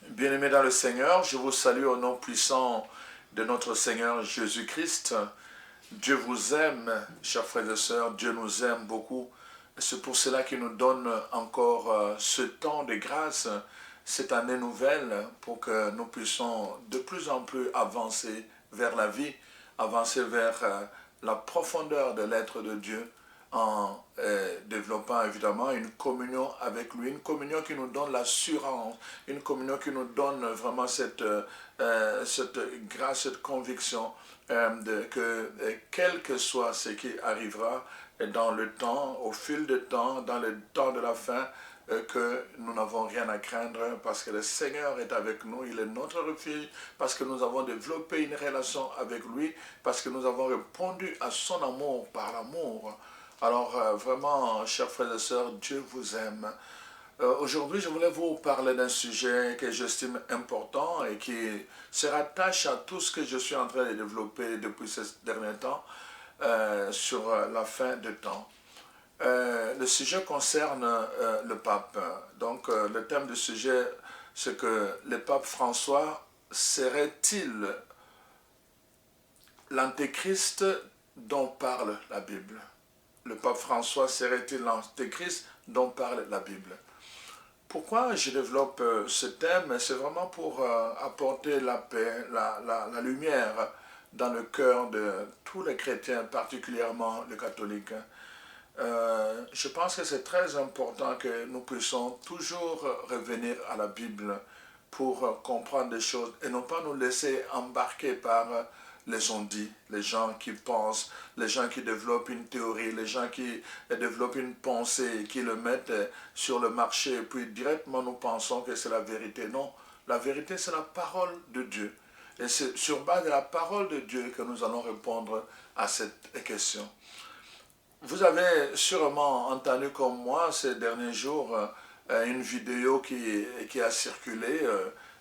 Bien-aimés dans le Seigneur, je vous salue au nom puissant de notre Seigneur Jésus-Christ. Dieu vous aime, chers frères et sœurs, Dieu nous aime beaucoup. C'est pour cela qu'il nous donne encore ce temps de grâce, cette année nouvelle, pour que nous puissions de plus en plus avancer vers la vie, avancer vers la profondeur de l'être de Dieu, en développant évidemment une communion avec lui, une communion qui nous donne l'assurance, une communion qui nous donne vraiment cette grâce, cette conviction que quel que soit ce qui arrivera dans le temps, au fil du temps, dans le temps de la fin, que nous n'avons rien à craindre parce que le Seigneur est avec nous, il est notre refuge, parce que nous avons développé une relation avec lui, parce que nous avons répondu à son amour par l'amour. Alors vraiment, chers frères et sœurs, Dieu vous aime. Aujourd'hui, je voulais vous parler d'un sujet que j'estime important et qui se rattache à tout ce que je suis en train de développer depuis ces derniers temps sur la fin du temps. Le sujet concerne le pape. Donc, le thème du sujet, c'est que le pape François serait-il l'antéchrist dont parle la Bible? Le pape François serait-il l'antéchrist dont parle la Bible? Pourquoi je développe ce thème? C'est vraiment pour apporter la paix, la lumière dans le cœur de tous les chrétiens, particulièrement les catholiques. Je pense que c'est très important que nous puissions toujours revenir à la Bible pour comprendre des choses et non pas nous laisser embarquer par les on-dit, les gens qui pensent, les gens qui développent une théorie, les gens qui développent une pensée, qui le mettent sur le marché et puis directement nous pensons que c'est la vérité. Non, la vérité c'est la parole de Dieu. Et c'est sur base de la parole de Dieu que nous allons répondre à cette question. Vous avez sûrement entendu comme moi ces derniers jours une vidéo qui a circulé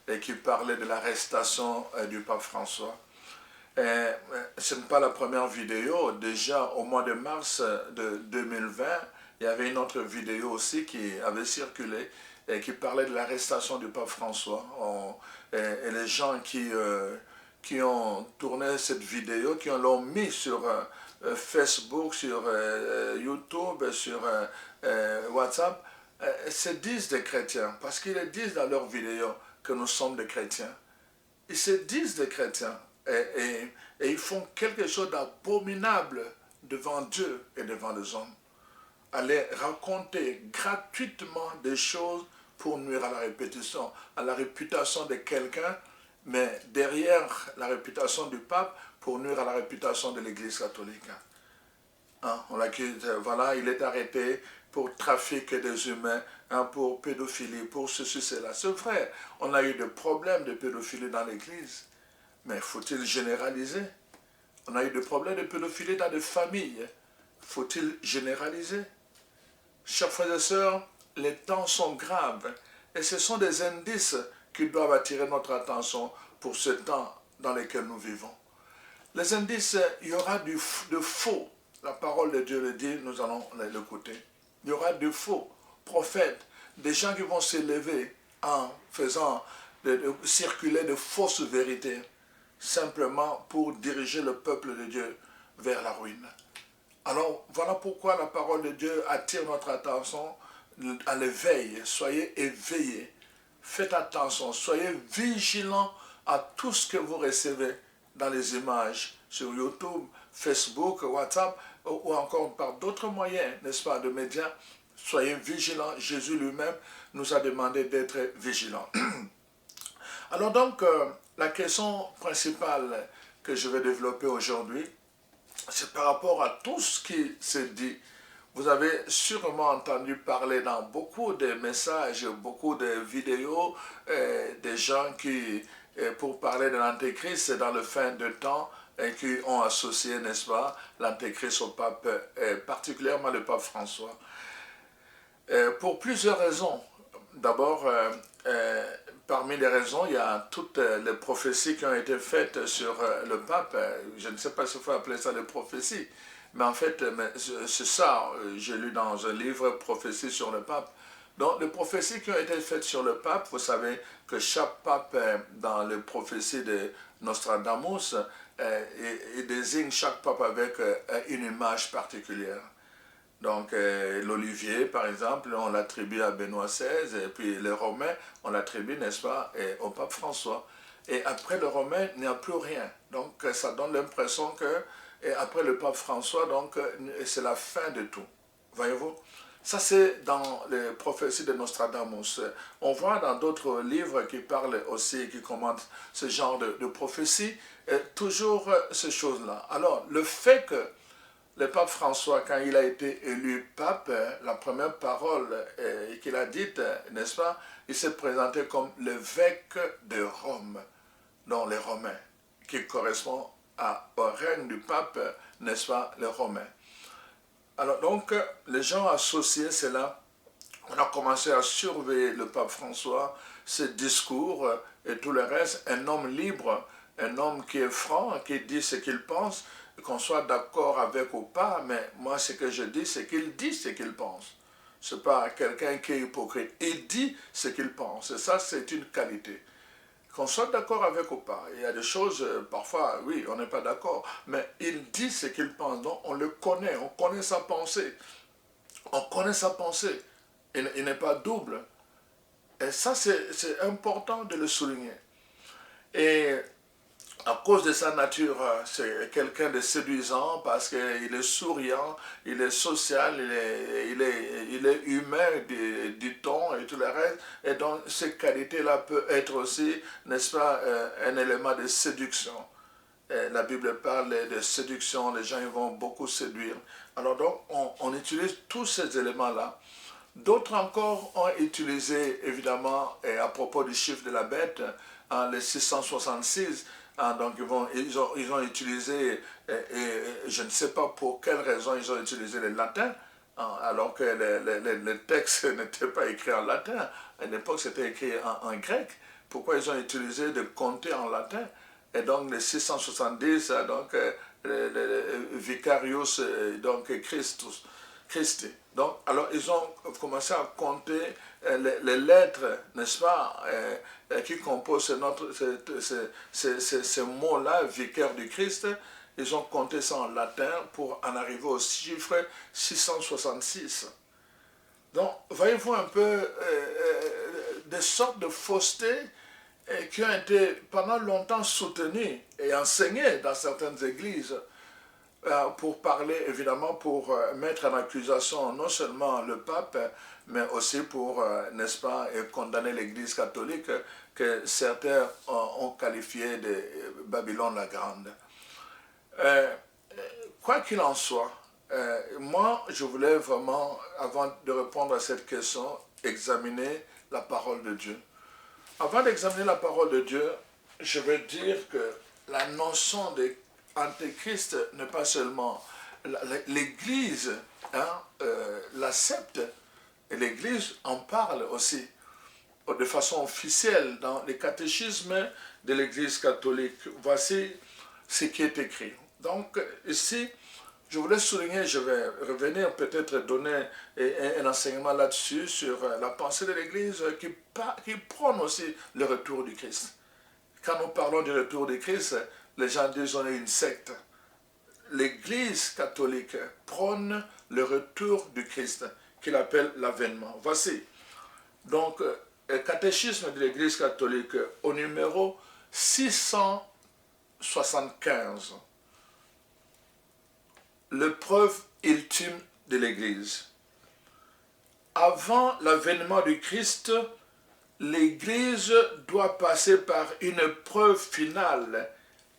et qui parlait de l'arrestation du pape François. Ce n'est pas la première vidéo. Déjà au mois de mars de 2020, il y avait une autre vidéo aussi qui avait circulé et qui parlait de l'arrestation du pape François. Et les gens qui ont tourné cette vidéo, qui l'ont mis sur Facebook, sur YouTube, sur WhatsApp, se disent des chrétiens, parce qu'ils disent dans leurs vidéos que nous sommes des chrétiens. Ils se disent des chrétiens et ils font quelque chose d'abominable devant Dieu et devant les hommes. Aller raconter gratuitement des choses pour nuire à la réputation de quelqu'un, mais derrière la réputation du pape, pour nuire à la réputation de l'Église catholique. Hein, voilà, il est arrêté pour trafic des humains, hein, pour pédophilie, pour ceci, cela. C'est vrai, on a eu des problèmes de pédophilie dans l'Église, mais faut-il généraliser? On a eu des problèmes de pédophilie dans des familles, faut-il généraliser? Chers frères et sœurs, les temps sont graves et ce sont des indices qui doivent attirer notre attention pour ce temps dans lequel nous vivons. Les indices, il y aura de faux. La parole de Dieu le dit, nous allons l'écouter. Il y aura de faux prophètes, des gens qui vont s'élever en faisant circuler de fausses vérités, simplement pour diriger le peuple de Dieu vers la ruine. Alors, voilà pourquoi la parole de Dieu attire notre attention à l'éveil. Soyez éveillés. Faites attention, soyez vigilants à tout ce que vous recevez dans les images sur YouTube, Facebook, WhatsApp ou encore par d'autres moyens, n'est-ce pas, de médias. Soyez vigilants. Jésus lui-même nous a demandé d'être vigilants. Alors donc, la question principale que je vais développer aujourd'hui, c'est par rapport à tout ce qui se dit. Vous avez sûrement entendu parler dans beaucoup de messages, beaucoup de vidéos, des gens qui pour parler de l'Antéchrist dans le fin de temps et qui ont associé, n'est-ce pas, l'Antéchrist au pape, particulièrement le pape François. Pour plusieurs raisons. D'abord, parmi les raisons, il y a toutes les prophéties qui ont été faites sur le pape. Je ne sais pas s'il faut appeler ça des prophéties, mais en fait, c'est ça, j'ai lu dans un livre, Prophéties sur le pape. Donc, les prophéties qui ont été faites sur le pape, vous savez que chaque pape, dans les prophéties de Nostradamus, il désigne chaque pape avec une image particulière. Donc, l'olivier, par exemple, on l'attribue à Benoît XVI, et puis les Romains, on l'attribue, n'est-ce pas, au pape François. Et après le Romain, il n'y a plus rien. Donc, ça donne l'impression que, et après le pape François, donc, c'est la fin de tout. Voyez-vous? Ça, c'est dans les prophéties de Nostradamus. On voit dans d'autres livres qui parlent aussi, qui commentent ce genre de prophéties, toujours ces choses-là. Alors, le fait que le pape François, quand il a été élu pape, la première parole qu'il a dite, n'est-ce pas, il s'est présenté comme l'évêque de Rome, dont les Romains, qui correspond au règne du pape, n'est-ce pas, les Romains. Alors donc, les gens associaient cela. On a commencé à surveiller le pape François, ses discours et tout le reste. Un homme libre, un homme qui est franc, qui dit ce qu'il pense, qu'on soit d'accord avec ou pas, mais moi ce que je dis, c'est qu'il dit ce qu'il pense. Ce n'est pas quelqu'un qui est hypocrite. Il dit ce qu'il pense. Et ça, c'est une qualité. Qu'on soit d'accord avec ou pas. Il y a des choses, parfois, oui, on n'est pas d'accord, mais il dit ce qu'il pense. Donc, on le connaît, on connaît sa pensée. On connaît sa pensée. Il n'est pas double. Et ça, c'est important de le souligner. Et à cause de sa nature, c'est quelqu'un de séduisant parce qu'il est souriant, il est social, il est humain, dit-on, et tout le reste. Et donc, ces qualités-là peuvent être aussi, n'est-ce pas, un élément de séduction. Et la Bible parle de séduction, les gens ils vont beaucoup séduire. Alors donc, on utilise tous ces éléments-là. D'autres encore ont utilisé, évidemment, et à propos du chiffre de la bête, les 666, donc ils ont utilisé, je ne sais pas pour quelle raison ils ont utilisé le latin, alors que le texte n'était pas écrit en latin. À l'époque, c'était écrit en grec. Pourquoi ils ont utilisé de compter en latin? Et donc les 670, donc le Vicarius, donc Christi. Donc, alors ils ont commencé à compter les lettres, n'est-ce pas, qui composent ces mots-là, vicaire du Christ. Ils ont compté ça en latin pour en arriver au chiffre 666. Donc, voyez-vous un peu des sortes de faussetés qui ont été pendant longtemps soutenues et enseignées dans certaines églises pour parler, évidemment, pour mettre en accusation non seulement le pape, mais aussi pour, n'est-ce pas, condamner l'Église catholique que certains ont qualifié de Babylone la Grande. Quoi qu'il en soit, moi, je voulais vraiment, avant de répondre à cette question, examiner la parole de Dieu. Avant d'examiner la parole de Dieu, je veux dire que la notion d'antéchrist n'est pas seulement l'Église, l'accepte, et l'Église en parle aussi de façon officielle dans les catéchismes de l'Église catholique. Voici ce qui est écrit. Donc ici, je voulais souligner, je vais revenir peut-être donner un enseignement là-dessus sur la pensée de l'Église qui prône aussi le retour du Christ. Quand nous parlons du retour du Christ, les gens disent qu'on est une secte. L'Église catholique prône le retour du Christ, qu'il appelle l'avènement. Voici, donc, le catéchisme de l'Église catholique au numéro 675. L'épreuve ultime de l'Église. Avant l'avènement du Christ, l'Église doit passer par une épreuve finale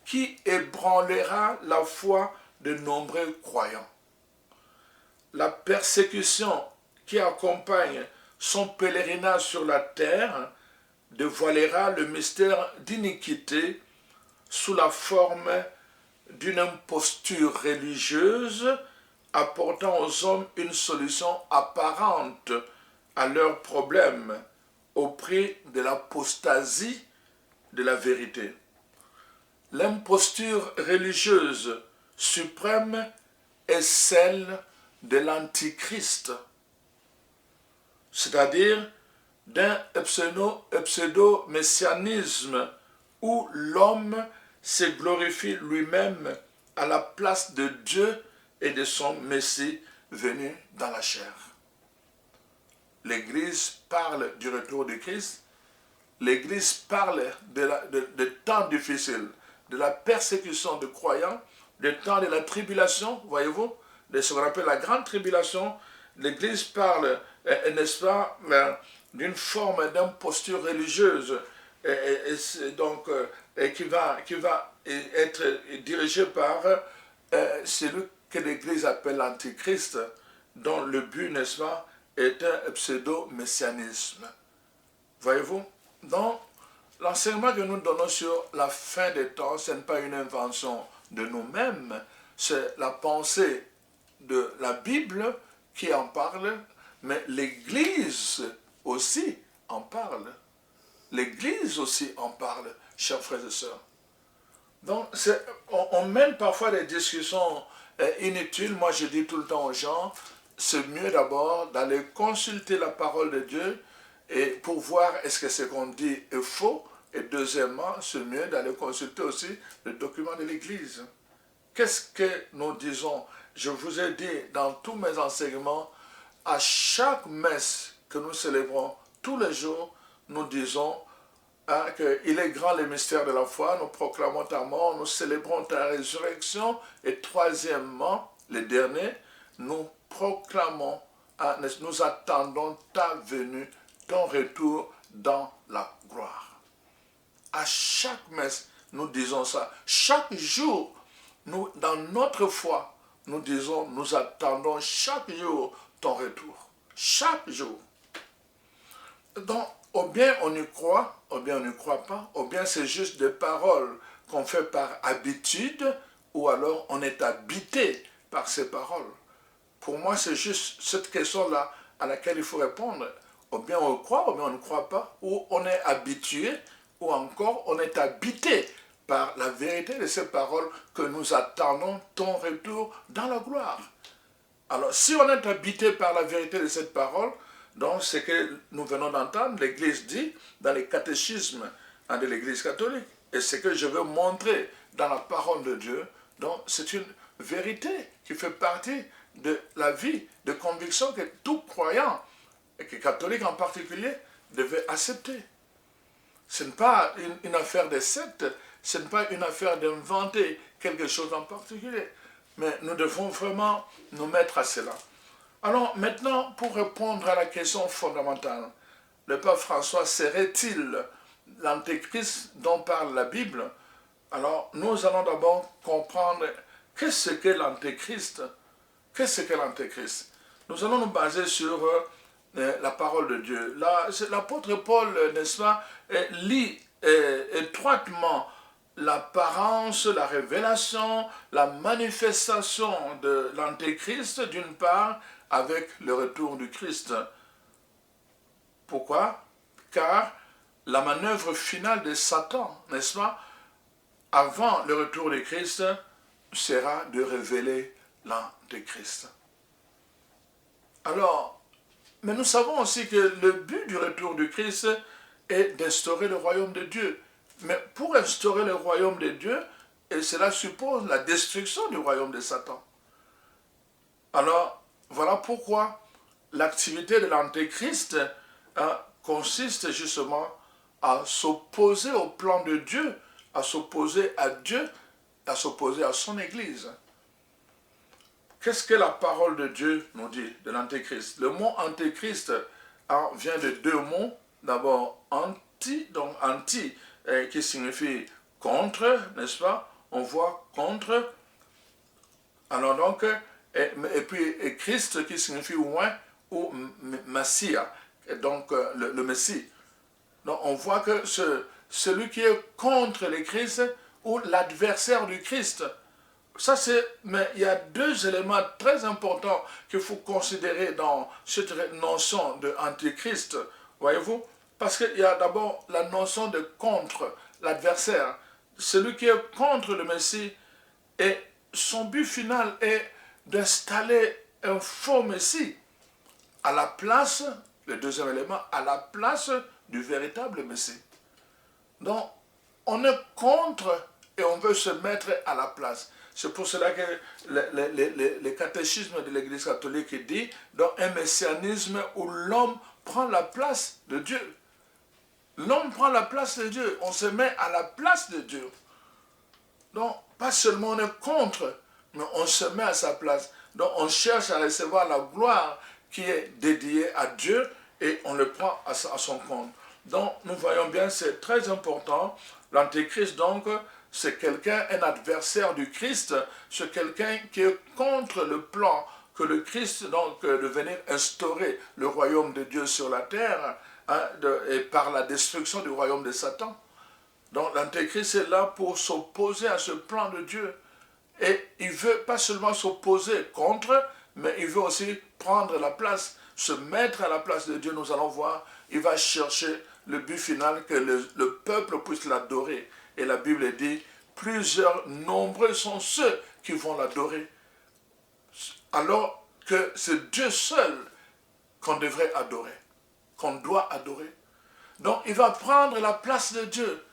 qui ébranlera la foi de nombreux croyants. La persécution qui accompagne son pèlerinage sur la terre dévoilera le mystère d'iniquité sous la forme d'une imposture religieuse apportant aux hommes une solution apparente à leurs problèmes au prix de l'apostasie de la vérité. L'imposture religieuse suprême est celle de l'antichrist, c'est-à-dire d'un pseudo-messianisme où l'homme se glorifie lui-même à la place de Dieu et de son Messie venu dans la chair. L'Église parle du retour du Christ, l'Église parle de temps difficiles, de la persécution de croyants, des temps de la tribulation, voyez-vous, de ce qu'on appelle la grande tribulation. L'Église parle, n'est-ce pas, d'une forme d'imposture religieuse qui va être dirigée par celui que l'Église appelle l'Antichrist, dont le but, n'est-ce pas, est un pseudo-messianisme. Voyez-vous? Donc, l'enseignement que nous donnons sur la fin des temps, ce n'est pas une invention de nous-mêmes, c'est la pensée de la Bible qui en parle, mais l'Église aussi en parle. L'Église aussi en parle, chers frères et sœurs. Donc, on mène parfois des discussions inutiles. Moi, je dis tout le temps aux gens, c'est mieux d'abord d'aller consulter la parole de Dieu et pour voir est-ce que ce qu'on dit est faux. Et deuxièmement, c'est mieux d'aller consulter aussi le document de l'Église. Qu'est-ce que nous disons? Je vous ai dit dans tous mes enseignements, à chaque messe que nous célébrons tous les jours, nous disons qu'il est grand le mystère de la foi, nous proclamons ta mort, nous célébrons ta résurrection, et troisièmement, le dernier, nous proclamons, nous attendons ta venue, ton retour dans la gloire. À chaque messe, nous disons ça. Chaque jour, nous, dans notre foi, nous disons, nous attendons chaque jour ton retour. Chaque jour. Donc, ou bien on y croit, ou bien on n'y croit pas, ou bien c'est juste des paroles qu'on fait par habitude, ou alors on est habité par ces paroles. Pour moi, c'est juste cette question-là à laquelle il faut répondre. Ou bien on croit, ou bien on ne croit pas, ou on est habitué, ou encore on est habité par la vérité de ces paroles que nous attendons ton retour dans la gloire. Alors, si on est habité par la vérité de cette parole, donc ce que nous venons d'entendre, l'Église dit dans les catéchismes de l'Église catholique, et ce que je veux montrer dans la parole de Dieu, donc c'est une vérité qui fait partie de la vie de conviction que tout croyant, et que catholique en particulier, devait accepter. Ce n'est pas une affaire de secte, ce n'est pas une affaire d'inventer quelque chose en particulier, mais nous devons vraiment nous mettre à cela. Alors maintenant, pour répondre à la question fondamentale, le pape François serait-il l'antéchrist dont parle la Bible? Alors nous allons d'abord comprendre qu'est-ce que l'antéchrist. Qu'est-ce que l'antéchrist? Nous allons nous baser sur la parole de Dieu. L'apôtre Paul, n'est-ce pas, lit étroitement l'apparence, la révélation, la manifestation de l'antéchrist d'une part, avec le retour du Christ. Pourquoi? Car la manœuvre finale de Satan, n'est-ce pas, avant le retour du Christ, sera de révéler l'antéchrist. Alors, mais nous savons aussi que le but du retour du Christ est d'instaurer le royaume de Dieu. Mais pour instaurer le royaume de Dieu, et cela suppose la destruction du royaume de Satan. Alors, voilà pourquoi l'activité de l'antéchrist consiste justement à s'opposer au plan de Dieu, à s'opposer à Dieu, à s'opposer à son Église. Qu'est-ce que la parole de Dieu nous dit de l'antéchrist? Le mot antéchrist vient de deux mots. D'abord, anti, donc anti, qui signifie contre, n'est-ce pas? On voit contre. Alors donc, et puis Christ qui signifie oint ou Messia, et donc le Messie. Donc on voit que celui qui est contre le Christ ou l'adversaire du Christ, ça c'est, mais il y a deux éléments très importants qu'il faut considérer dans cette notion de antichrist, voyez-vous, parce qu'il y a d'abord la notion de contre, l'adversaire, celui qui est contre le Messie, et son but final est d'installer un faux Messie à la place, le deuxième élément, à la place du véritable Messie. Donc, on est contre et on veut se mettre à la place. C'est pour cela que le catéchisme de l'Église catholique dit dans un messianisme où l'homme prend la place de Dieu. L'homme prend la place de Dieu. On se met à la place de Dieu. Donc, pas seulement on est contre, mais on se met à sa place. Donc, on cherche à recevoir la gloire qui est dédiée à Dieu et on le prend à son compte. Donc, nous voyons bien, c'est très important. L'antéchrist, donc, c'est quelqu'un, un adversaire du Christ, c'est quelqu'un qui est contre le plan que le Christ, donc, de venir instaurer le royaume de Dieu sur la terre, hein, et par la destruction du royaume de Satan. Donc, l'antéchrist est là pour s'opposer à ce plan de Dieu. Et il veut pas seulement s'opposer contre, mais il veut aussi prendre la place, se mettre à la place de Dieu. Nous allons voir, il va chercher le but final, que le peuple puisse l'adorer. Et la Bible dit, nombreux sont ceux qui vont l'adorer. Alors que c'est Dieu seul qu'on devrait adorer, qu'on doit adorer. Donc il va prendre la place de Dieu.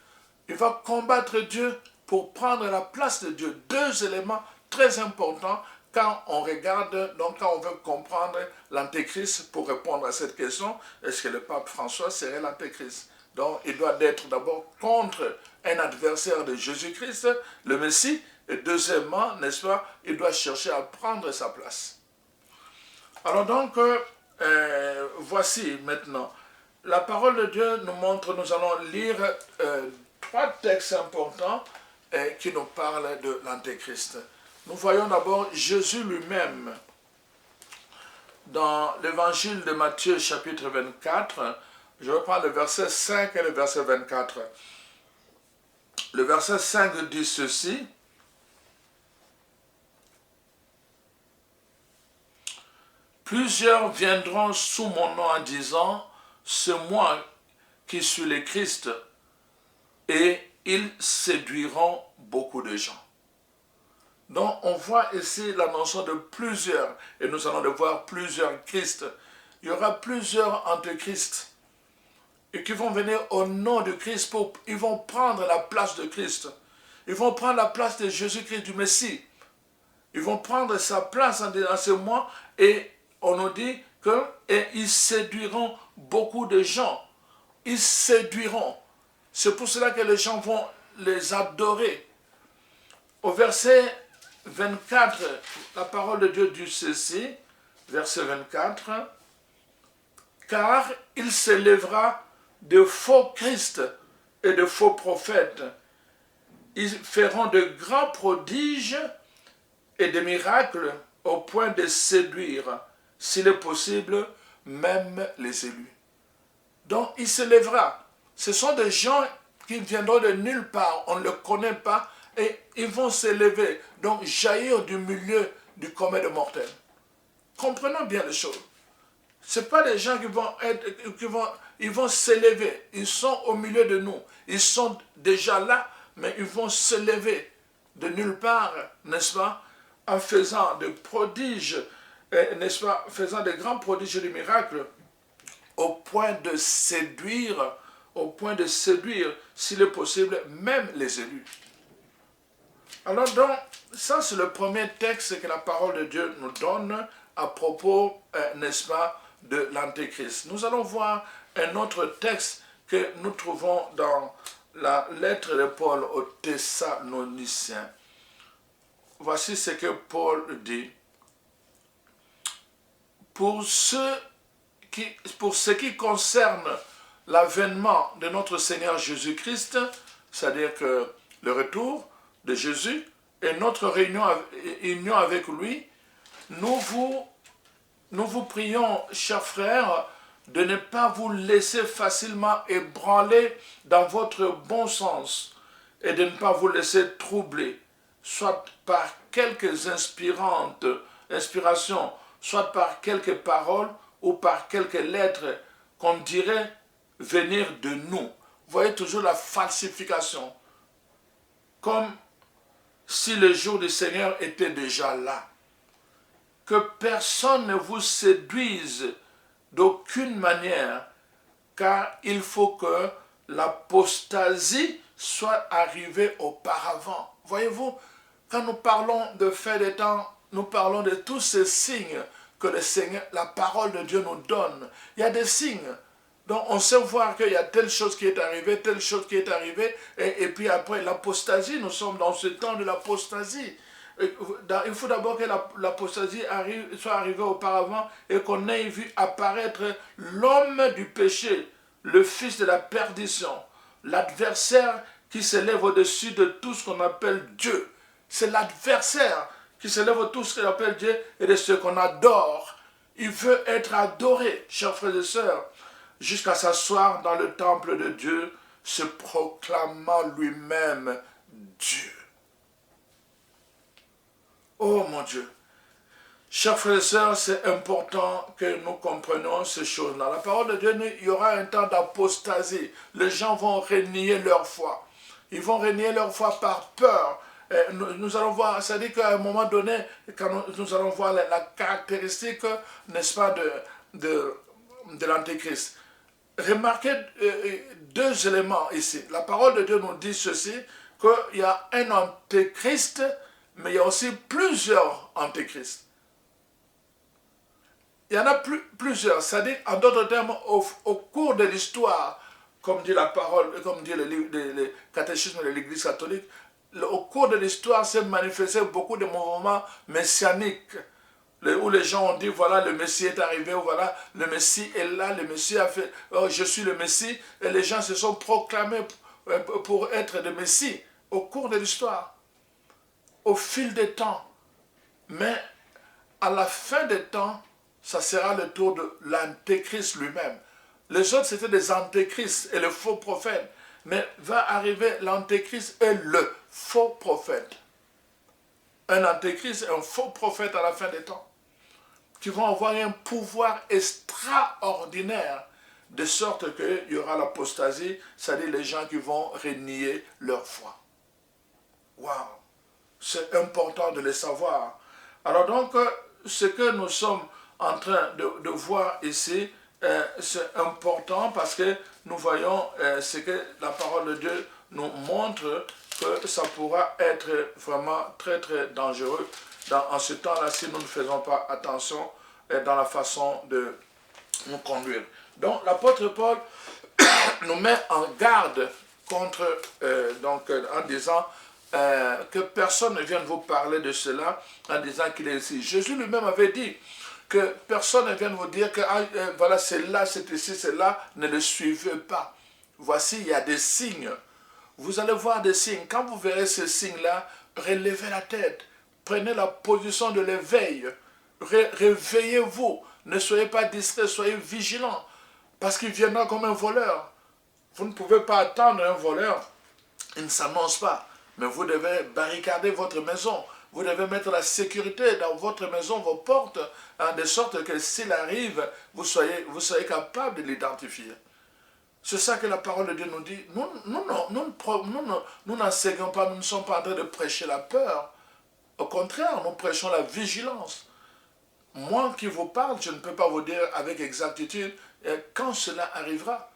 Il va combattre Dieu pour prendre la place de Dieu. Deux éléments très importants quand on regarde, donc quand on veut comprendre l'antéchrist pour répondre à cette question, est-ce que le pape François serait l'antéchrist? Donc il doit être d'abord contre un adversaire de Jésus-Christ, le Messie, et deuxièmement, n'est-ce pas, il doit chercher à prendre sa place. Alors donc, voici maintenant, la parole de Dieu nous montre, nous allons lire trois textes importants qui nous parlent de l'antéchrist. Nous voyons d'abord Jésus lui-même dans l'évangile de Matthieu chapitre 24. Je reprends le verset 5 et le verset 24. Le verset 5 dit ceci. Plusieurs viendront sous mon nom en disant, c'est moi qui suis le Christ, et ils séduiront beaucoup de gens. Donc on voit ici la notion de plusieurs, et nous allons voir plusieurs Christ. Il y aura plusieurs antéchrists, et qui vont venir au nom de Christ, ils vont prendre la place de Christ. Ils vont prendre la place de Jésus-Christ, du Messie. Ils vont prendre sa place en disant, c'est moi, et on nous dit qu'ils séduiront beaucoup de gens. Ils séduiront. C'est pour cela que les gens vont les adorer. Au verset 24, la parole de Dieu dit ceci, verset 24, « Car il s'élèvera de faux Christ et de faux prophètes. Ils feront de grands prodiges et des miracles au point de séduire, s'il est possible, même les élus. » Donc il s'élèvera. Ce sont des gens qui viendront de nulle part, on ne les connaît pas, et ils vont s'élever, donc jaillir du milieu du commun des mortels. Comprenons bien les choses. Ce n'est pas des gens ils vont s'élever. Ils sont au milieu de nous. Ils sont déjà là, mais ils vont s'élever de nulle part, n'est-ce pas, en faisant des prodiges, n'est-ce pas, faisant des grands prodiges et des miracles, au point de séduire, s'il est possible, même les élus. Alors donc, ça c'est le premier texte que la parole de Dieu nous donne à propos, n'est-ce pas, de l'antéchrist. Nous allons voir un autre texte que nous trouvons dans la lettre de Paul aux Thessaloniciens. Voici ce que Paul dit. Pour ce qui concerne l'avènement de notre Seigneur Jésus-Christ, c'est-à-dire que le retour de Jésus et notre union avec lui, nous vous prions, chers frères, de ne pas vous laisser facilement ébranler dans votre bon sens et de ne pas vous laisser troubler, soit par quelques inspirations, soit par quelques paroles ou par quelques lettres qu'on dirait venir de nous. Vous voyez toujours la falsification, comme si le jour du Seigneur était déjà là. Que personne ne vous séduise d'aucune manière, car il faut que l'apostasie soit arrivée auparavant. Voyez-vous, quand nous parlons de fin des temps, nous parlons de tous ces signes que le Seigneur, la parole de Dieu nous donne. Il y a des signes. Donc on sait voir qu'il y a telle chose qui est arrivée, telle chose qui est arrivée, et puis après l'apostasie, nous sommes dans ce temps de l'apostasie. Il faut d'abord que l'apostasie soit arrivée auparavant et qu'on ait vu apparaître l'homme du péché, le fils de la perdition, l'adversaire qui s'élève au-dessus de tout ce qu'on appelle Dieu. C'est l'adversaire qui s'élève au-dessus de tout ce qu'on appelle Dieu et de ce qu'on adore. Il veut être adoré, chers frères et sœurs, jusqu'à s'asseoir dans le temple de Dieu, se proclamant lui-même Dieu. Oh mon Dieu! Chers frères et sœurs, c'est important que nous comprenions ces choses-là. La parole de Dieu, il y aura un temps d'apostasie. Les gens vont renier leur foi. Ils vont renier leur foi par peur. Nous allons voir, c'est-à-dire qu'à un moment donné, quand nous allons voir la caractéristique, n'est-ce pas, de l'Antéchrist. Remarquez deux éléments ici. La parole de Dieu nous dit ceci, qu'il y a un Antéchrist, mais il y a aussi plusieurs Antéchrists. Il y en a plusieurs, c'est-à-dire, en d'autres termes, au cours de l'histoire, comme dit la parole, comme dit le catéchisme de l'Église catholique, au cours de l'histoire s'est manifesté beaucoup de mouvements messianiques, où les gens ont dit, voilà, le Messie est arrivé, ou voilà, le Messie est là, le Messie a fait, oh, je suis le Messie, et les gens se sont proclamés pour être des Messies au cours de l'histoire, au fil des temps. Mais à la fin des temps, ça sera le tour de l'Antéchrist lui-même. Les autres, c'était des Antéchrists et le faux prophète. Mais va arriver l'Antéchrist et le faux prophète. Un Antéchrist et un faux prophète à la fin des temps, qui vont avoir un pouvoir extraordinaire, de sorte qu'il y aura l'apostasie, c'est-à-dire les gens qui vont renier leur foi. Waouh! C'est important de le savoir. Alors donc, ce que nous sommes en train de voir ici, c'est important parce que nous voyons ce que la parole de Dieu nous montre, que ça pourra être vraiment très très dangereux en ce temps-là si nous ne faisons pas attention dans la façon de nous conduire. Donc l'apôtre Paul nous met en garde contre, en disant que personne ne vienne vous parler de cela en disant qu'il est ici. Jésus lui-même avait dit que personne ne vienne vous dire que voilà, c'est là, c'est ici, c'est là, ne le suivez pas. Voici, il y a des signes. Vous allez voir des signes. Quand vous verrez ces signes-là, relevez la tête. Prenez la position de l'éveil. Réveillez-vous. Ne soyez pas distraits, soyez vigilants. Parce qu'il viendra comme un voleur. Vous ne pouvez pas attendre un voleur. Il ne s'annonce pas. Mais vous devez barricader votre maison. Vous devez mettre la sécurité dans votre maison, vos portes, de sorte que s'il arrive, vous soyez capable de l'identifier. C'est ça que la parole de Dieu nous dit. Nous n'enseignons pas, nous ne sommes pas en train de prêcher la peur. Au contraire, nous prêchons la vigilance. Moi qui vous parle, je ne peux pas vous dire avec exactitude quand cela arrivera.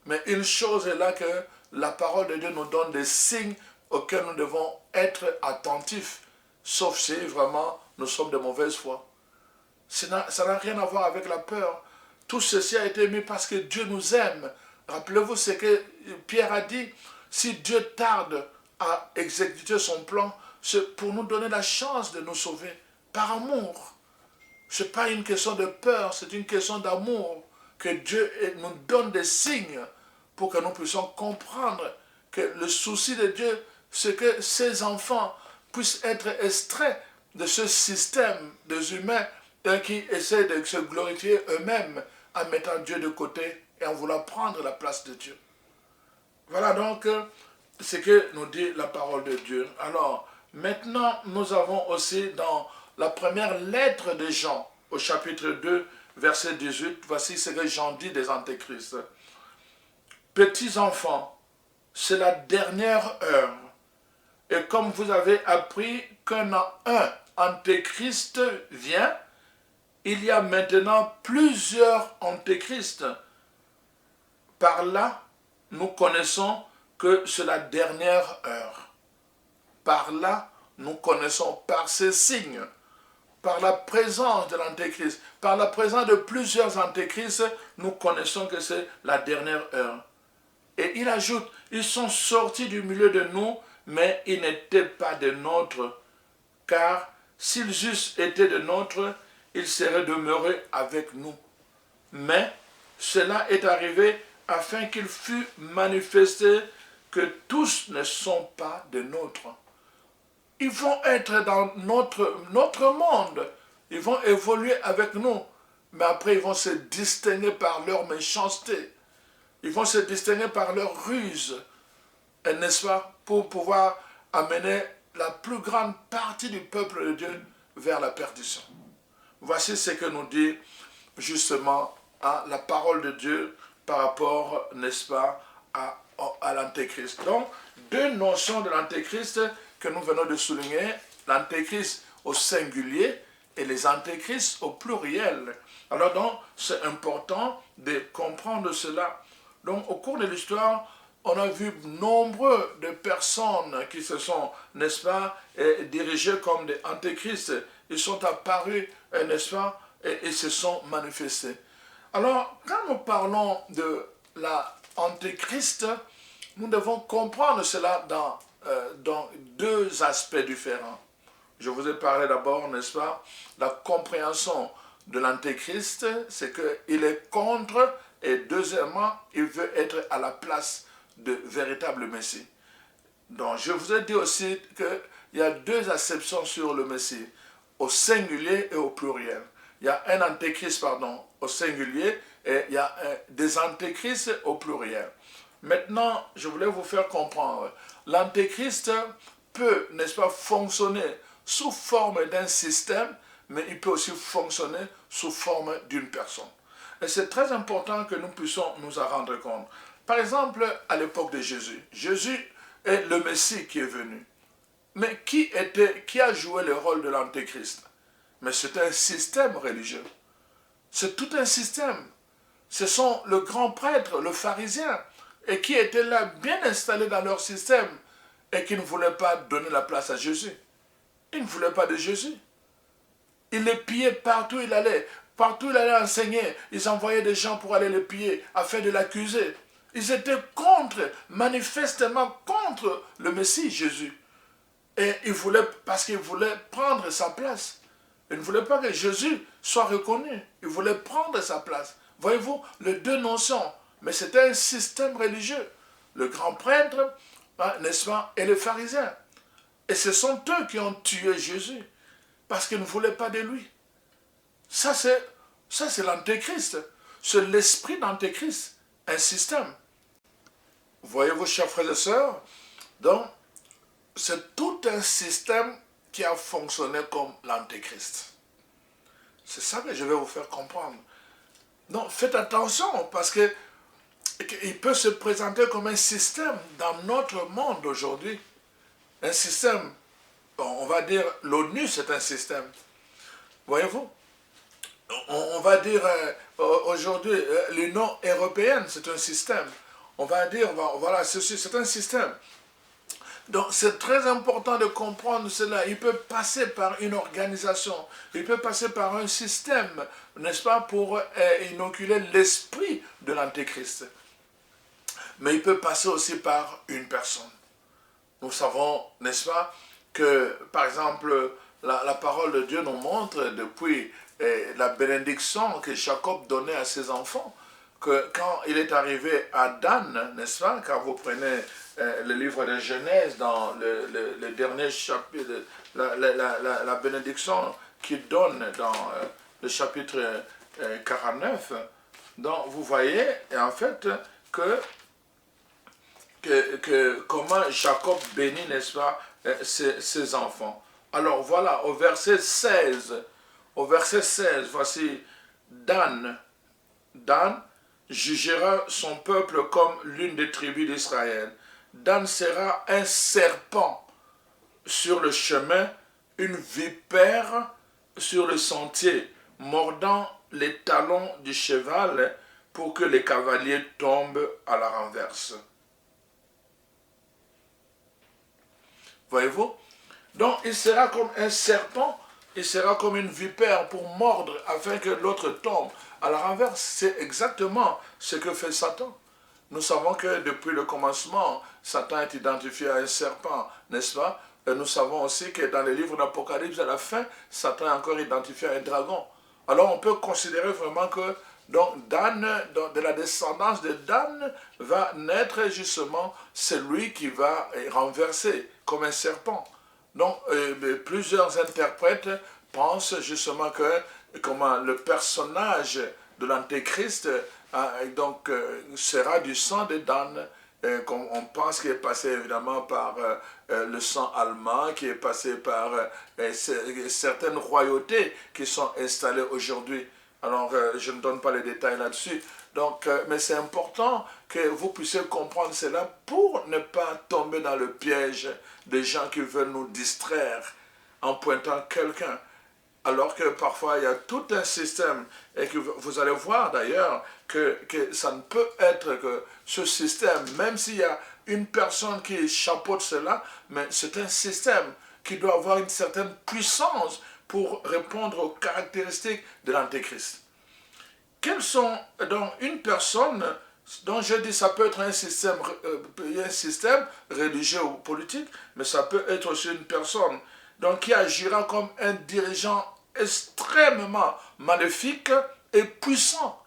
Mais une chose est là, que la parole de Dieu nous donne des signes auxquels nous devons être attentifs, sauf si vraiment nous sommes de mauvaise foi. Ça n'a rien à voir avec la peur. Tout ceci a été mis parce que Dieu nous aime. Rappelez-vous ce que Pierre a dit, si Dieu tarde à exécuter son plan, c'est pour nous donner la chance de nous sauver, par amour. Ce n'est pas une question de peur, c'est une question d'amour, que Dieu nous donne des signes pour que nous puissions comprendre que le souci de Dieu, c'est que ses enfants puissent être extraits de ce système des humains qui essaient de se glorifier eux-mêmes en mettant Dieu de côté et en voulant prendre la place de Dieu. Voilà donc ce que nous dit la parole de Dieu. Alors, maintenant, nous avons aussi dans la première lettre de Jean, au chapitre 2, verset 18, voici ce que Jean dit des antéchrists. Petits enfants, c'est la dernière heure. Et comme vous avez appris qu'un antéchrist vient, il y a maintenant plusieurs antéchrists. Par là, nous connaissons que c'est la dernière heure. Par là, nous connaissons par ces signes, par la présence de l'antéchrist, par la présence de plusieurs antéchrists, nous connaissons que c'est la dernière heure. Et il ajoute, ils sont sortis du milieu de nous, mais ils n'étaient pas de nôtres, car s'ils eussent été de nôtres, ils seraient demeurés avec nous. Mais cela est arrivé afin qu'il fût manifesté que tous ne sont pas de nôtres. Ils vont être dans notre monde, ils vont évoluer avec nous, mais après ils vont se distinguer par leur méchanceté, ils vont se distinguer par leur ruse, n'est-ce pas, pour pouvoir amener la plus grande partie du peuple de Dieu vers la perdition. Voici ce que nous dit justement la parole de Dieu par rapport, n'est-ce pas, à l'antéchrist. Donc, deux notions de l'antéchrist que nous venons de souligner, l'antéchrist au singulier et les antéchrists au pluriel. Alors donc, c'est important de comprendre cela. Donc, au cours de l'histoire, on a vu nombre de personnes qui se sont, n'est-ce pas, dirigées comme des antéchrists. Ils sont apparus, n'est-ce pas, et se sont manifestés. Alors, quand nous parlons de l'antéchrist, nous devons comprendre cela dans deux aspects différents. Je vous ai parlé d'abord, n'est-ce pas, la compréhension de l'antéchrist, c'est qu'il est contre, et deuxièmement, il veut être à la place de véritable Messie. Donc, je vous ai dit aussi qu'il y a deux acceptions sur le Messie, au singulier et au pluriel. Il y a un antéchrist, au singulier, et il y a des antéchrists au pluriel. Maintenant, je voulais vous faire comprendre, l'antéchrist peut, n'est-ce pas, fonctionner sous forme d'un système, mais il peut aussi fonctionner sous forme d'une personne. Et c'est très important que nous puissions nous en rendre compte. Par exemple, à l'époque de Jésus, Jésus est le Messie qui est venu. Mais qui a joué le rôle de l'antéchrist? Mais c'est un système religieux. C'est tout un système. Ce sont le grand prêtre, le pharisien, et qui étaient là bien installés dans leur système et qui ne voulaient pas donner la place à Jésus. Ils ne voulaient pas de Jésus. Ils les pillaient partout où il allait. Partout où il allait enseigner, ils envoyaient des gens pour aller le piller afin de l'accuser. Ils étaient manifestement contre le Messie Jésus. Et parce qu'ils voulaient prendre sa place. Ils ne voulaient pas que Jésus soit reconnu. Ils voulaient prendre sa place. Voyez-vous, les deux notions. Mais c'était un système religieux. Le grand prêtre, n'est-ce pas, et les pharisiens. Et ce sont eux qui ont tué Jésus. Parce qu'ils ne voulaient pas de lui. Ça, c'est l'antéchrist. C'est l'esprit d'antéchrist. Un système. Voyez-vous, chers frères et sœurs, donc, c'est tout un système qui a fonctionné comme l'antéchrist. C'est ça que je vais vous faire comprendre. Donc, faites attention, parce qu'il peut se présenter comme un système dans notre monde aujourd'hui. Un système, on va dire, l'ONU, c'est un système. Voyez-vous? On va dire, aujourd'hui, l'Union européenne, c'est un système. On va dire, voilà, ceci, c'est un système. Donc, c'est très important de comprendre cela. Il peut passer par une organisation, il peut passer par un système, n'est-ce pas, pour inoculer l'esprit de l'antéchrist. Mais il peut passer aussi par une personne. Nous savons, n'est-ce pas, que, par exemple, la parole de Dieu nous montre depuis la bénédiction que Jacob donnait à ses enfants, que quand il est arrivé à Dan, n'est-ce pas, quand vous prenez le livre de Genèse, dans le dernier chapitre, la bénédiction qu'il donne dans le chapitre 49, Donc, vous voyez, et en fait, comment Jacob bénit, n'est-ce pas, ses enfants. Alors, voilà, au verset 16, voici Dan. Dan jugera son peuple comme l'une des tribus d'Israël. Dan sera un serpent sur le chemin, une vipère sur le sentier, mordant les talons du cheval pour que les cavaliers tombent à la renverse. Voyez-vous? Donc il sera comme un serpent, il sera comme une vipère pour mordre afin que l'autre tombe à la renverse. C'est exactement ce que fait Satan. Nous savons que depuis le commencement, Satan est identifié à un serpent, n'est-ce pas? Et nous savons aussi que dans les livres d'Apocalypse, à la fin, Satan est encore identifié à un dragon. Alors on peut considérer vraiment que donc Dan, de la descendance de Dan, va naître justement celui qui va renverser comme un serpent. Donc plusieurs interprètes pensent justement que comment le personnage de l'Antéchrist sera du sang de Dan. On pense qu'il est passé évidemment par le sang allemand, qui est passé par certaines royautés qui sont installées aujourd'hui. Alors, je ne donne pas les détails là-dessus. Donc, mais c'est important que vous puissiez comprendre cela pour ne pas tomber dans le piège des gens qui veulent nous distraire en pointant quelqu'un. Alors que parfois il y a tout un système, et que vous allez voir d'ailleurs que ça ne peut être que ce système, même s'il y a une personne qui chapeaute cela, mais c'est un système qui doit avoir une certaine puissance pour répondre aux caractéristiques de l'Antéchrist. Quelles sont donc une personne dont je dis ça peut être un système religieux ou politique, mais ça peut être aussi une personne donc qui agira comme un dirigeant extrêmement maléfique et puissant.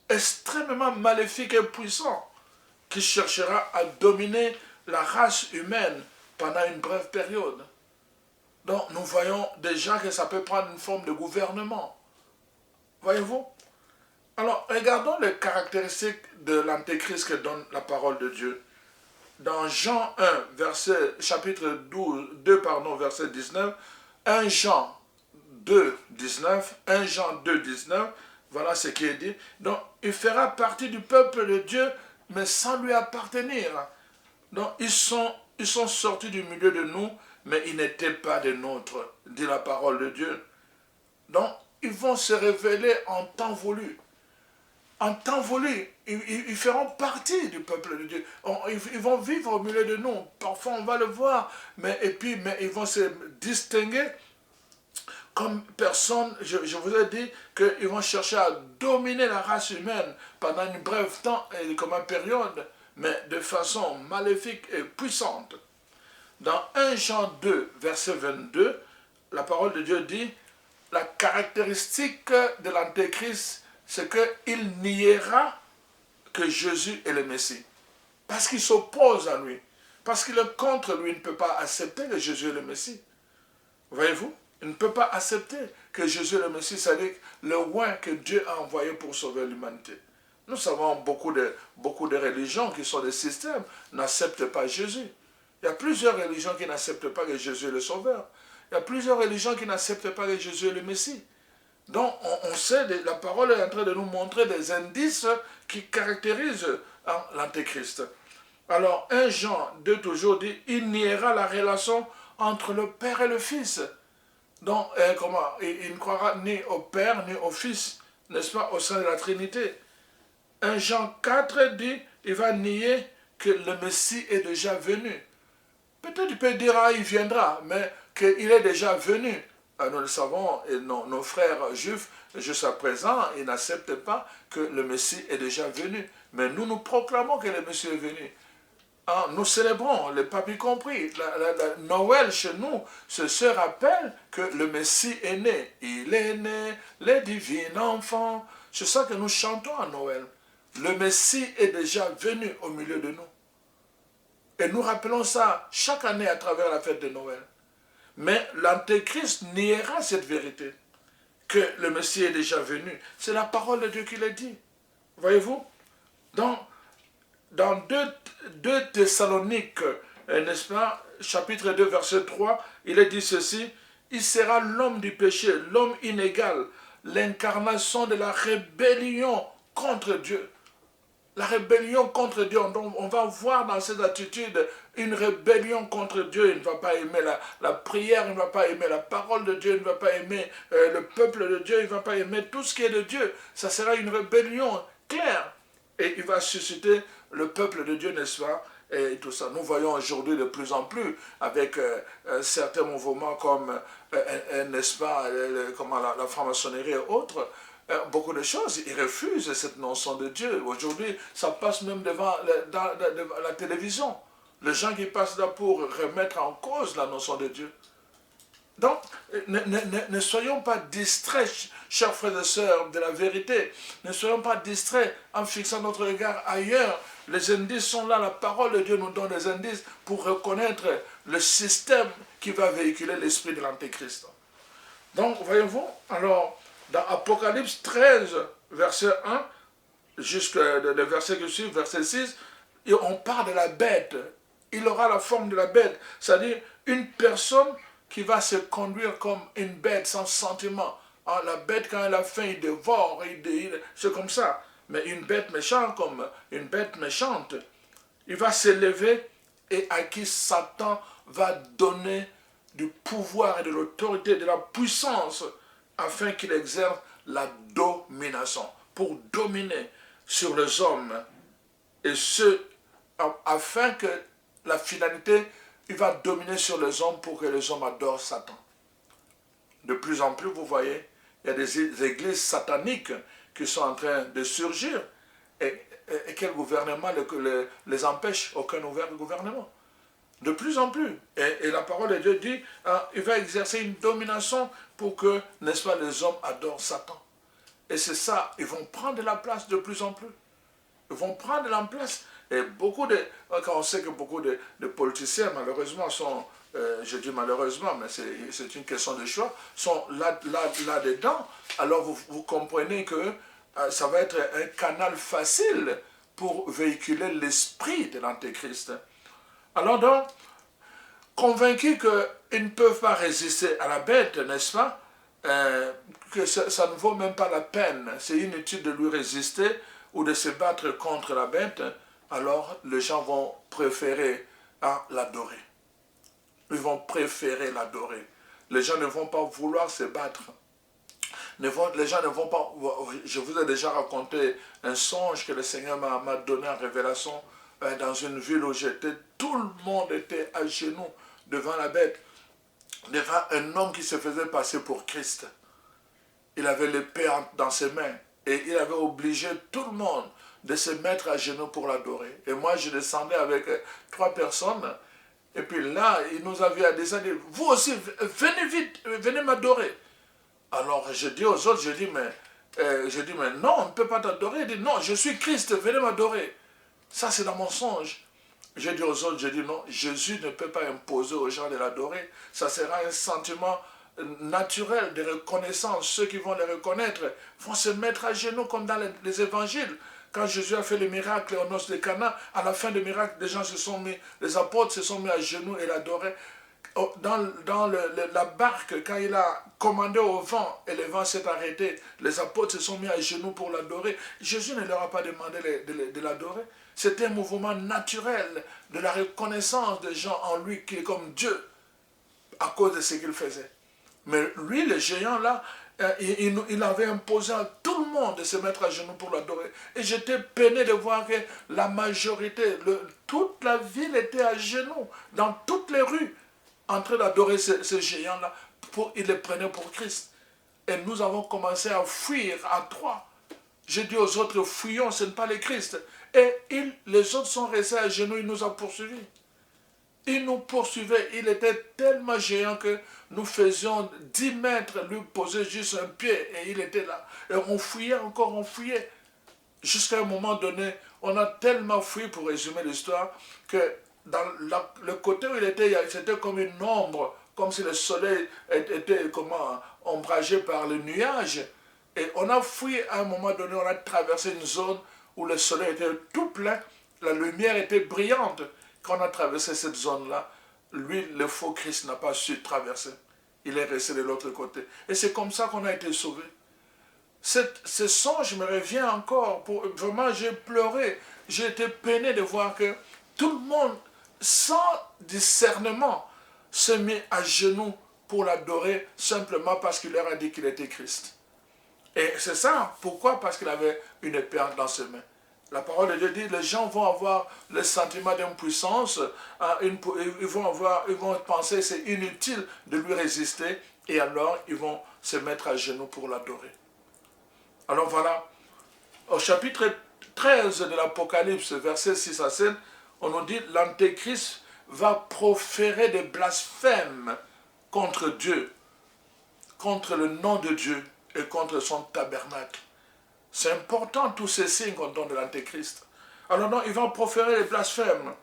Extrêmement maléfique et puissant, qui cherchera à dominer la race humaine pendant une brève période. Donc nous voyons déjà que ça peut prendre une forme de gouvernement. Voyez-vous? Alors regardons les caractéristiques de l'Antéchrist que donne la parole de Dieu. Dans Jean 1, chapitre 2, verset 19, 1 Jean 2, 19, 1 Jean 2, 19, voilà ce qui est dit. Donc, il fera partie du peuple de Dieu, mais sans lui appartenir. Donc, ils sont sortis du milieu de nous, mais ils n'étaient pas des nôtres, dit la parole de Dieu. Donc, ils vont se révéler en temps voulu. En temps voulu, ils feront partie du peuple de Dieu. Ils vont vivre au milieu de nous. Parfois, on va le voir, mais ils vont se distinguer comme personne. Je vous ai dit qu'ils vont chercher à dominer la race humaine pendant une brève temps et comme une période, mais de façon maléfique et puissante. Dans 1 Jean 2, verset 22, la parole de Dieu dit « La caractéristique de l'Antéchrist, c'est qu'il niera que Jésus est le Messie. Parce qu'il s'oppose à lui. Parce qu'il est contre lui, il ne peut pas accepter que Jésus est le Messie. Voyez-vous? Il ne peut pas accepter que Jésus est le Messie, c'est-à-dire le oint que Dieu a envoyé pour sauver l'humanité. Nous savons beaucoup de religions qui sont des systèmes, n'acceptent pas Jésus. Il y a plusieurs religions qui n'acceptent pas que Jésus est le Sauveur. Il y a plusieurs religions qui n'acceptent pas que Jésus est le Messie. Donc, on sait, la parole est en train de nous montrer des indices qui caractérisent l'Antéchrist. Alors, 1 Jean 2 toujours dit, il niera la relation entre le Père et le Fils. Donc, il ne croira ni au Père ni au Fils, n'est-ce pas, au sein de la Trinité. 1 Jean 4 dit, il va nier que le Messie est déjà venu. Peut-être il peut dire, il viendra, mais qu'il est déjà venu. Nous le savons, et nos frères juifs, jusqu'à présent, ils n'acceptent pas que le Messie est déjà venu. Mais nous proclamons que le Messie est venu. Nous célébrons, les papis compris, Noël chez nous se rappelle que le Messie est né. Il est né, le divin enfant. C'est ça que nous chantons à Noël. Le Messie est déjà venu au milieu de nous. Et nous rappelons ça chaque année à travers la fête de Noël. Mais l'Antéchrist niera cette vérité, que le Messie est déjà venu. C'est la parole de Dieu qui l'a dit. Voyez-vous, dans 2 Thessaloniques, n'est-ce pas, chapitre 2, verset 3, il est dit ceci, il sera l'homme du péché, l'homme inégal, l'incarnation de la rébellion contre Dieu. La rébellion contre Dieu, donc on va voir dans ces attitudes une rébellion contre Dieu. Il ne va pas aimer la prière, il ne va pas aimer la parole de Dieu, il ne va pas aimer le peuple de Dieu, il ne va pas aimer tout ce qui est de Dieu. Ça sera une rébellion claire. Et il va susciter le peuple de Dieu, n'est-ce pas? Et tout ça. Nous voyons aujourd'hui de plus en plus avec certains mouvements comme, n'est-ce pas, comment la franc-maçonnerie et autres, beaucoup de choses, ils refusent cette notion de Dieu. Aujourd'hui, ça passe même devant la télévision. Les gens qui passent là pour remettre en cause la notion de Dieu. Donc, ne soyons pas distraits, chers frères et sœurs, de la vérité. Ne soyons pas distraits en fixant notre regard ailleurs. Les indices sont là, la parole de Dieu nous donne des indices pour reconnaître le système qui va véhiculer l'esprit de l'Antéchrist. Donc, voyez-vous, alors, dans Apocalypse 13, verset 1, jusqu'au verset qui suit, verset 6, et on parle de la bête. Il aura la forme de la bête, c'est-à-dire une personne qui va se conduire comme une bête sans sentiment. Ah, la bête, quand elle a faim, il dévore, c'est comme ça. Mais une bête méchante, comme une bête méchante, il va s'élever et à qui Satan va donner du pouvoir et de l'autorité, de la puissance, afin qu'il exerce la domination, pour dominer sur les hommes, et ce, afin que la finalité, il va dominer sur les hommes pour que les hommes adorent Satan. De plus en plus, vous voyez, il y a des églises sataniques qui sont en train de surgir, et quel gouvernement les empêche? Aucun gouvernement. De plus en plus. Et la parole de Dieu dit, il va exercer une domination pour que, n'est-ce pas, les hommes adorent Satan. Et c'est ça, ils vont prendre de la place de plus en plus. Ils vont prendre de la place. Et quand on sait que beaucoup de politiciens, malheureusement, sont, je dis malheureusement, mais c'est une question de choix, sont là-dedans, alors vous comprenez que ça va être un canal facile pour véhiculer l'esprit de l'Antéchrist. Alors donc, convaincus qu'ils ne peuvent pas résister à la bête, n'est-ce pas, que ça ne vaut même pas la peine, c'est inutile de lui résister ou de se battre contre la bête, alors les gens vont préférer l'adorer. Ils vont préférer l'adorer. Les gens ne vont pas vouloir se battre. Les gens ne vont pas... Je vous ai déjà raconté un songe que le Seigneur m'a donné en révélation dans une ville où j'étais. Tout le monde était à genoux devant la bête, devant un homme qui se faisait passer pour Christ. Il avait l'épée dans ses mains et il avait obligé tout le monde de se mettre à genoux pour l'adorer. Et moi, je descendais avec 3 personnes. Et puis là, il nous avait descendu. Vous aussi, venez vite, venez m'adorer. Alors, je dis aux autres, je dis, mais non, on ne peut pas t'adorer. Il dit, non, je suis Christ, venez m'adorer. Ça, c'est dans mon songe. Je dis aux autres, je dis, non, Jésus ne peut pas imposer aux gens de l'adorer. Ça sera un sentiment naturel de reconnaissance. Ceux qui vont le reconnaître vont se mettre à genoux comme dans les évangiles. Quand Jésus a fait le miracle aux noces de Cana, à la fin du miracle, les apôtres se sont mis à genoux et l'adoraient. Dans la barque, quand il a commandé au vent et le vent s'est arrêté, les apôtres se sont mis à genoux pour l'adorer. Jésus ne leur a pas demandé de l'adorer. C'était un mouvement naturel de la reconnaissance des gens en lui qui est comme Dieu à cause de ce qu'il faisait. Mais lui, le géant là, il avait imposé à tout le monde de se mettre à genoux pour l'adorer. Et j'étais peiné de voir que la majorité, toute la ville était à genoux, dans toutes les rues, en train d'adorer ce géant-là. Il le prenait pour Christ. Et nous avons commencé à fuir à 3. J'ai dit aux autres, fuyons, ce n'est pas le Christ. Et les autres sont restés à genoux, il nous a poursuivis. Il nous poursuivait, il était tellement géant que nous faisions 10 mètres, lui poser juste un pied et il était là. Et on fouillait encore, on fouillait. Jusqu'à un moment donné, on a tellement fouillé, pour résumer l'histoire, que dans le côté où il était, c'était comme une ombre, comme si le soleil était ombragé par le nuage. Et on a fui à un moment donné, on a traversé une zone où le soleil était tout plein, la lumière était brillante. Quand on a traversé cette zone-là, lui, le faux Christ n'a pas su traverser. Il est resté de l'autre côté. Et c'est comme ça qu'on a été sauvés. Ce songe me revient encore. Vraiment, j'ai pleuré. J'ai été peiné de voir que tout le monde, sans discernement, s'est mis à genoux pour l'adorer simplement parce qu'il leur a dit qu'il était Christ. Et c'est ça. Pourquoi? Parce qu'il avait une épée dans ses mains. La parole de Dieu dit, les gens vont avoir le sentiment d'impuissance, ils vont penser que c'est inutile de lui résister, et alors ils vont se mettre à genoux pour l'adorer. Alors voilà, au chapitre 13 de l'Apocalypse, versets 6 à 7, on nous dit, l'Antéchrist va proférer des blasphèmes contre Dieu, contre le nom de Dieu et contre son tabernacle. C'est important tous ces signes qu'on donne de l'Antéchrist. Alors non, il va proférer les blasphèmes.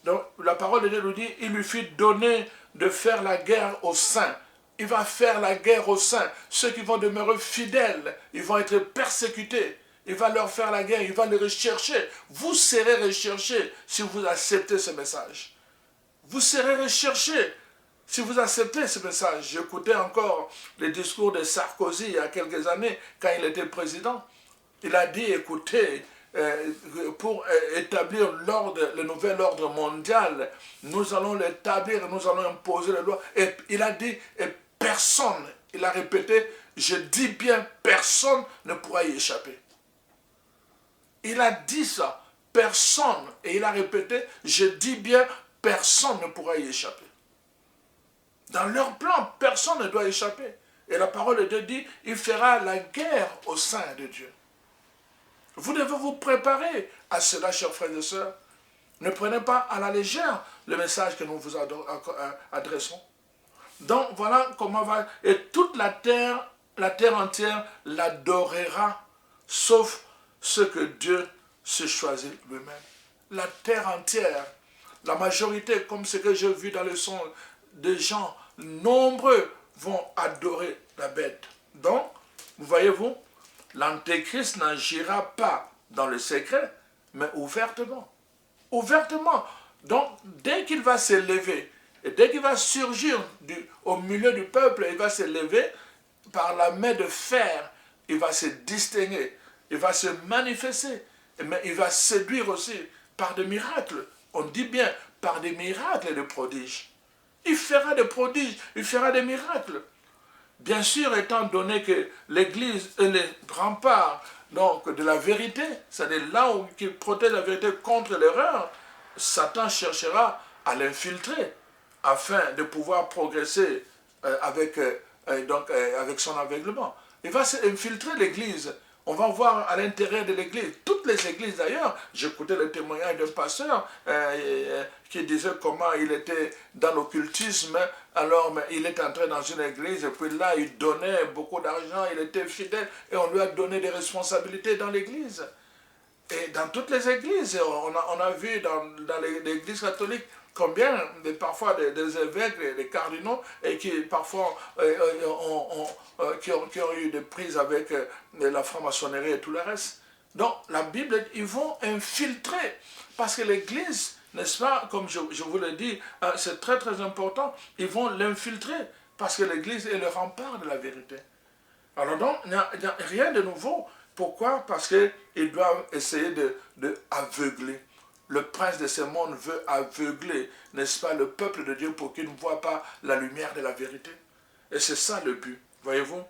Donc la parole de Dieu nous dit, il lui fut donné de faire la guerre aux saints. Il va faire la guerre aux saints. Ceux qui vont demeurer fidèles, ils vont être persécutés. Il va leur faire la guerre, il va les rechercher. Vous serez recherchés si vous acceptez ce message. Vous serez recherchés si vous acceptez ce message. J'écoutais encore les discours de Sarkozy il y a quelques années, quand il était président. Il a dit, écoutez, pour établir le nouvel ordre mondial, nous allons l'établir, nous allons imposer les lois. Et il a dit, et personne, il a répété, je dis bien, personne ne pourra y échapper. Il a dit ça, personne, et il a répété, je dis bien, personne ne pourra y échapper. Dans leur plan, personne ne doit échapper. Et la parole de Dieu dit, il fera la guerre au sein de Dieu. Vous devez vous préparer à cela, chers frères et sœurs. Ne prenez pas à la légère le message que nous vous adressons. Donc voilà comment va... Et toute la terre entière l'adorera, sauf ce que Dieu se choisit lui-même. La terre entière, la majorité, comme ce que j'ai vu dans le son, des gens nombreux vont adorer la bête. Donc, voyez-vous, l'Antéchrist n'agira pas dans le secret, mais ouvertement. Ouvertement. Donc, dès qu'il va s'élever, et dès qu'il va surgir au milieu du peuple, il va s'élever par la main de fer, il va se distinguer, il va se manifester, mais il va séduire aussi par des miracles. On dit bien par des miracles et des prodiges. Il fera des prodiges, il fera des miracles. Bien sûr, étant donné que l'Église est les remparts donc, de la vérité, c'est-à-dire là où il protège la vérité contre l'erreur, Satan cherchera à l'infiltrer afin de pouvoir progresser avec son aveuglement. Il va infiltrer l'Église. On va voir à l'intérieur de l'Église, toutes les églises d'ailleurs. J'écoutais le témoignage d'un pasteur qui disait comment il était dans l'occultisme, alors mais il est entré dans une église et puis là il donnait beaucoup d'argent, il était fidèle et on lui a donné des responsabilités dans l'église. Et dans toutes les églises, on a vu dans l'église catholique combien parfois des évêques, des cardinaux, et qui parfois qui ont eu des prises avec la franc-maçonnerie et tout le reste. Donc la Bible, ils vont infiltrer, parce que l'église, n'est-ce pas, comme je vous l'ai dit, c'est très très important, ils vont l'infiltrer, parce que l'église est le rempart de la vérité. Alors donc, il n'y a rien de nouveau. Pourquoi? Parce qu'ils doivent essayer de aveugler. Le prince de ce monde veut aveugler, n'est-ce pas, le peuple de Dieu pour qu'il ne voit pas la lumière de la vérité. Et c'est ça le but, voyez-vous.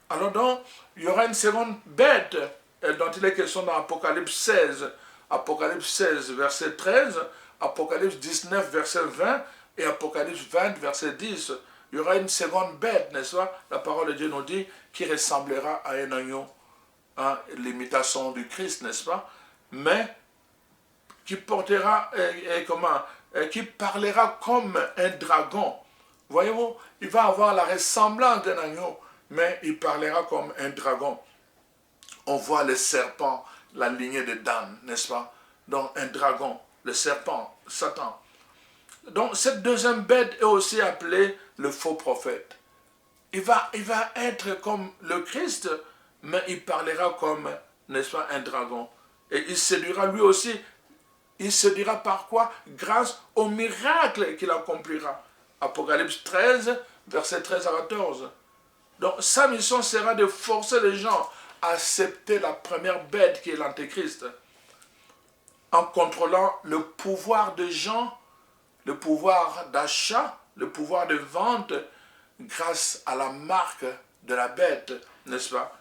Alors donc, il y aura une seconde bête dont il est question dans Apocalypse 16. Apocalypse 16, verset 13, Apocalypse 19, verset 20 et Apocalypse 20, verset 10. Il y aura une seconde bête, n'est-ce pas? La parole de Dieu nous dit qui ressemblera à un agneau, hein, l'imitation du Christ, n'est-ce pas? Mais qui portera, qui parlera comme un dragon. Voyez-vous, il va avoir la ressemblance d'un agneau, mais il parlera comme un dragon. On voit le serpent, la lignée de Dan, n'est-ce pas? Donc un dragon, le serpent, Satan. Donc cette deuxième bête est aussi appelée le faux prophète. Il va être comme le Christ, mais il parlera comme, n'est-ce pas, un dragon. Et il séduira lui aussi. Il séduira par quoi? Grâce au miracle qu'il accomplira. Apocalypse 13, versets 13 à 14. Donc sa mission sera de forcer les gens à accepter la première bête qui est l'Antéchrist, en contrôlant le pouvoir des gens, le pouvoir d'achat, le pouvoir de vente, grâce à la marque de la bête, n'est-ce pas?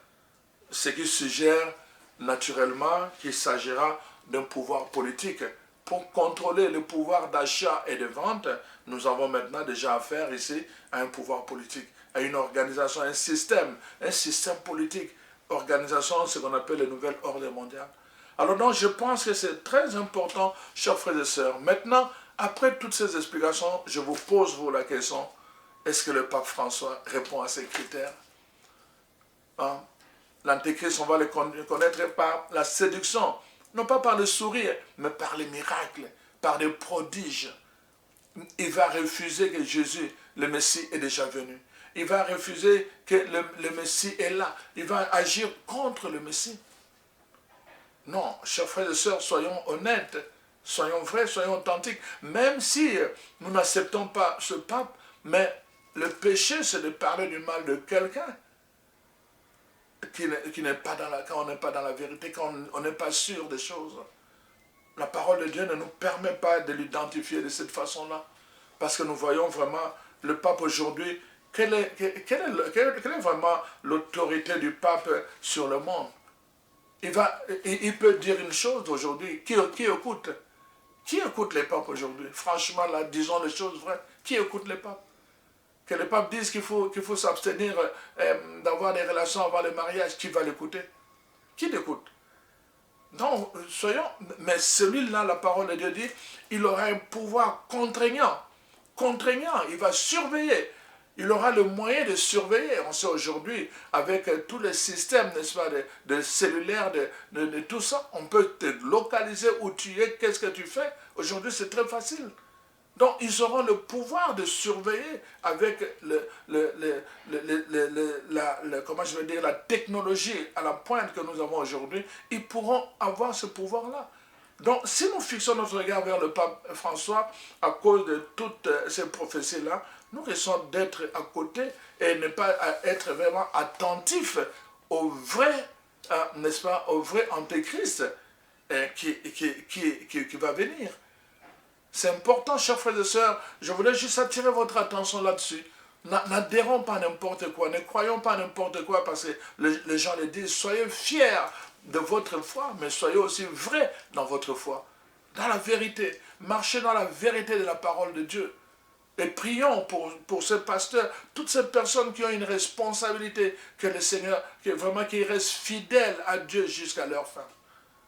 Ce qui suggère naturellement qu'il s'agira d'un pouvoir politique. Pour contrôler le pouvoir d'achat et de vente, nous avons maintenant déjà affaire ici à un pouvoir politique, à une organisation, un système politique, organisation, ce qu'on appelle le nouvel ordre mondial. Alors donc, je pense que c'est très important, chers frères et sœurs. Maintenant, après toutes ces explications, je vous pose vous la question, est-ce que le pape François répond à ces critères? Hein? L'Antéchrist, on va le connaître par la séduction, non pas par le sourire, mais par les miracles, par des prodiges. Il va refuser que Jésus, le Messie, est déjà venu. Il va refuser que le Messie est là. Il va agir contre le Messie. Non, chers frères et sœurs, soyons honnêtes, soyons vrais, soyons authentiques. Même si nous n'acceptons pas ce pape, mais le péché, c'est de parler du mal de quelqu'un qui n'est pas dans quand on n'est pas dans la vérité, quand on n'est pas sûr des choses. La parole de Dieu ne nous permet pas de l'identifier de cette façon-là. Parce que nous voyons vraiment le pape aujourd'hui. Quelle est vraiment l'autorité du pape sur le monde? Il peut dire une chose aujourd'hui. Qui écoute? Qui écoute les papes aujourd'hui? Franchement, là, disons les choses vraies. Qui écoute les papes? Que les papes disent qu'il faut s'abstenir d'avoir des relations avant le mariage. Qui va l'écouter? Qui l'écoute? Donc, mais celui-là, la parole de Dieu dit, il aura un pouvoir contraignant. Contraignant, il va surveiller. Il aura le moyen de surveiller. On sait aujourd'hui, avec tous les systèmes, n'est-ce pas, de cellulaire, de tout ça, on peut te localiser où tu es, qu'est-ce que tu fais. Aujourd'hui, c'est très facile. Donc, ils auront le pouvoir de surveiller avec comment je vais dire, la technologie à la pointe que nous avons aujourd'hui. Ils pourront avoir ce pouvoir-là. Donc, si nous fixons notre regard vers le pape François, à cause de toutes ces prophéties-là, nous risquons d'être à côté et ne pas être vraiment attentifs au vrai, n'est-ce pas, au vrai antéchrist qui va venir. C'est important, chers frères et sœurs, je voulais juste attirer votre attention là-dessus. N'adhérons pas à n'importe quoi, ne croyons pas à n'importe quoi parce que les gens le disent. Soyez fiers de votre foi, mais soyez aussi vrais dans votre foi. Dans la vérité, marchez dans la vérité de la parole de Dieu. Et prions pour ces pasteurs, toutes ces personnes qui ont une responsabilité, que le Seigneur, vraiment qu'ils restent fidèles à Dieu jusqu'à leur fin.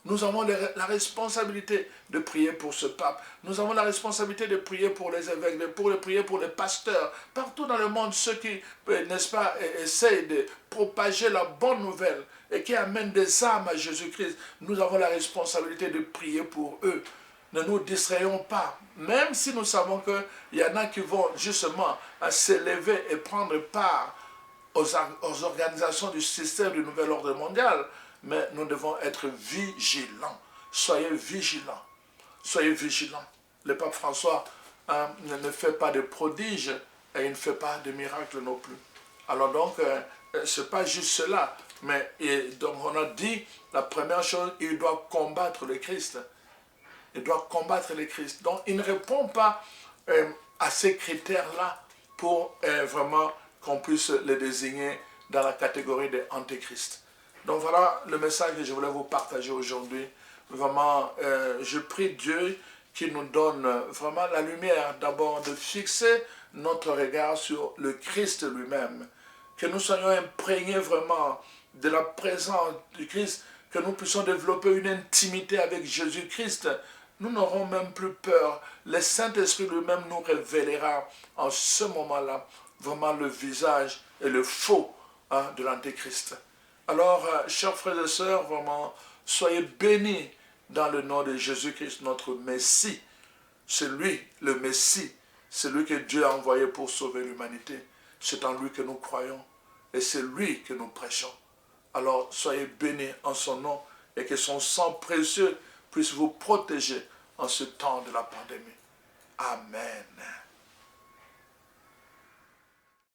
Nous avons la responsabilité de prier pour ce pape. Nous avons la responsabilité de prier pour les évêques, de prier pour les pasteurs. Partout dans le monde, ceux qui, n'est-ce pas, essayent de propager la bonne nouvelle et qui amènent des âmes à Jésus-Christ. Nous avons la responsabilité de prier pour eux. Ne nous distrayons pas. Même si nous savons qu'il y en a qui vont justement s'élever et prendre part aux organisations du système du nouvel ordre mondial, mais nous devons être vigilants. Soyez vigilants. Soyez vigilants. Le pape François ne fait pas de prodiges et il ne fait pas de miracles non plus. Alors donc, ce n'est pas juste cela. Mais donc on a dit, la première chose, il doit combattre le Christ. Il doit combattre le Christ. Donc il ne répond pas à ces critères-là pour vraiment qu'on puisse le désigner dans la catégorie des antéchrists. Donc voilà le message que je voulais vous partager aujourd'hui. Vraiment, je prie Dieu qu'il nous donne vraiment la lumière d'abord de fixer notre regard sur le Christ lui-même. Que nous soyons imprégnés vraiment de la présence du Christ, que nous puissions développer une intimité avec Jésus-Christ. Nous n'aurons même plus peur. Le Saint-Esprit lui-même nous révélera en ce moment-là vraiment le visage et le faux de l'Antéchrist. Alors, chers frères et sœurs, vraiment, soyez bénis dans le nom de Jésus-Christ, notre Messie. C'est lui, le Messie. C'est lui que Dieu a envoyé pour sauver l'humanité. C'est en lui que nous croyons et c'est lui que nous prêchons. Alors soyez bénis en son nom et que son sang précieux puisse vous protéger en ce temps de la pandémie. Amen.